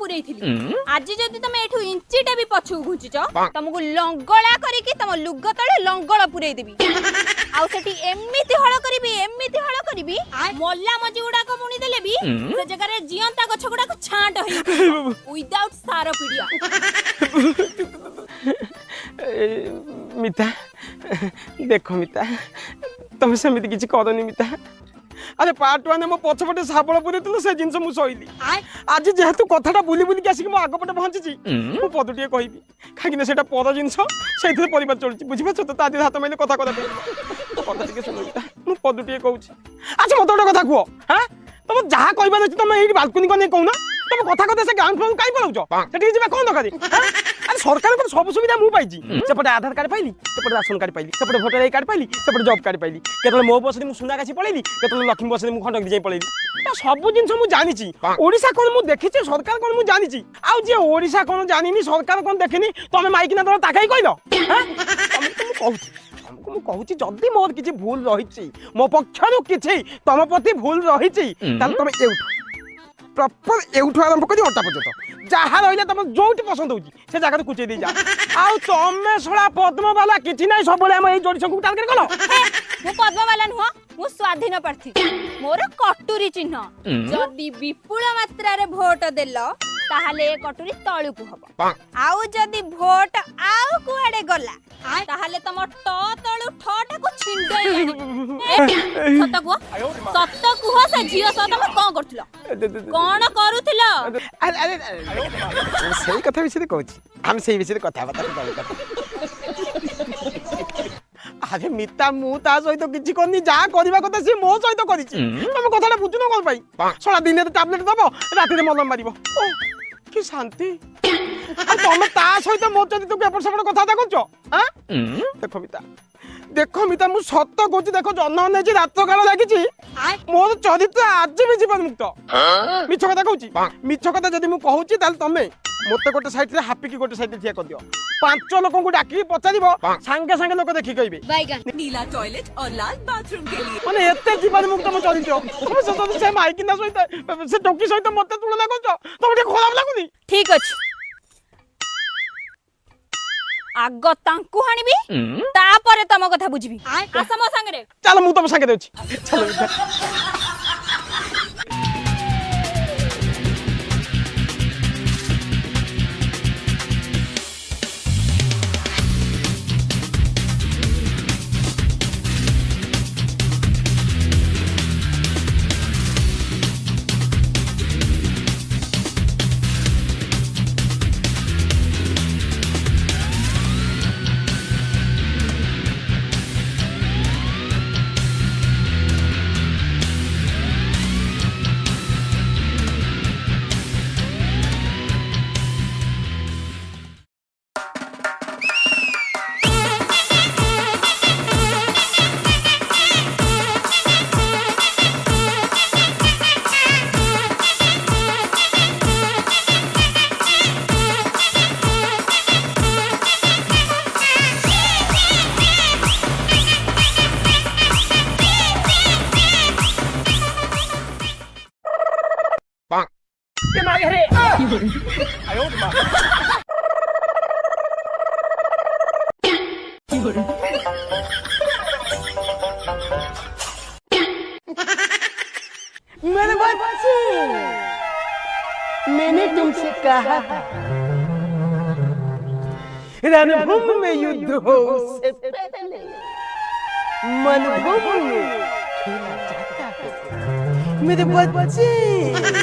पुरेइथिली आज जदि तमे एठू इंचीटे भी पछु घुचिच तुमको लंगळा करिकि तुम लुग तळे लंगळ पुरेइ देबी आउ सेठी एमिति हळ करबी मोल्ला मजी उडा को बुनी देले भी से जगह रे जियंता गछ गुडा को छांट होई विदाउट सार पीडिया मिता देखो मिता तुम सेमिति किछि करनी मिता अरे पार्ट वन मो पछपटे साबळ पुरे तुलो से जिंस मु सइली आज जेहेतु कथाटा बुली बुली के आसी मो आगपटे पहुंची मु पदुटिए कहबी खाकिने सेटा पर जिंस सेथिरे परिवार चलछि बुझि पाछ त तादी हाथ माइले कथा कथा टिके सुनइता मु पदुटिए कहउछि अच्छा मत गोटे कथा कुओ हां तुम जहा कहबा अछि तुम एही बालकनी को नै कहूना तुम कथा कथा से गांव फोन काई पलाउछ सेठी जिबा कोन दरकारी अरे सरकार को सब सुविधा मु पाइछि सेपटे आधार कार्ड पाइली सेपटे राशन कार्ड पाइली सेपटे वोटर आई कार्ड पाइली सेपटे जॉब कार्ड पाइली केतले मो बसरे मु सुना गासी पळैली केतले लक्ष्मी बसरे मु खंडक जाई पळैली तो सब जिंस मु जानिछि ओडिसा कोन मु देखिछि सरकार कोन मु जानिछि आउ जे ओडिसा कोन जानिनी सरकार कोन देखिनी तमे माइकिना तोरा ताकाई कइलो हां तुम कहउछि मु कहउछि जल्दी मोर किछि भूल रहिछि मो पक्षरु किछि तम प्रति भूल रहिछि ताल तमे एउठ प्रॉपर एउठ आरंभ करी ओटा पर्यंत जहा रहिला तम जोटी पसंद होछि से जगह कुचै दे जा आउ तमे सोळा पद्म वाला किछि नै सबले हम एई जोडी संगु टार्गेट कलो मु पद्म वाला नुह मु स्वाधीन प्रार्थी मोर कटुरी चिन्ह जदि विपुल मात्रा रे वोट देलो ताहाले कटुरी तळु को हबो आउ जदि वोट आउ कुआडे गला ताहाले तम ट तळु ठटा को छिंडई सत कुह से जियो स तम कोन करथलो कोन करूथलो अरे सही कथा विषय कहछि हम सही विषय कथा बता अरे मिता मु ता सहित किछि करनी जा करबा कथा से मो सहित करिछि तुम कथाटा बुझुनो कोन पई सोला दिन टैबलेट दबो राति रे मलम मारिबो कि शांति तुम ता सहित मो जदि तू पेपर सेपट कथा देखो हां देखो मिता मु सत्य कहछि देखो जन्म नै जे रात काल लागिछि मोर चरित्र आज भी जीवन मुक्त मिछ कथा कहछि मिछ कथा जदि मु कहउछि ताल तमे मोते गोटे साइड रे हैप्पी की गोटे साइड रे थिया कर दियो पांच लोक को डाकी पचारिबो संगे संगे लोक देखि कहबे बैगन नीला टॉयलेट और लाल बाथरूम के लिए माने एते जीवन मुक्त मु चरित्र तुम से माइक ना सहित से टोकी सहित मते तुलना करछ तुम के खराब लागुनी ठीक अछि आग तांकु हानिबी तापरे तम कथा बुझबी आसा मो संगे रे चल मु तम संगे देउछि चलो मेरे बच्चे मैंने तुमसे कहा रणभूमि में युद्ध हो उससे पहले मनभूमि में खेला जाता है मेरे बच्चे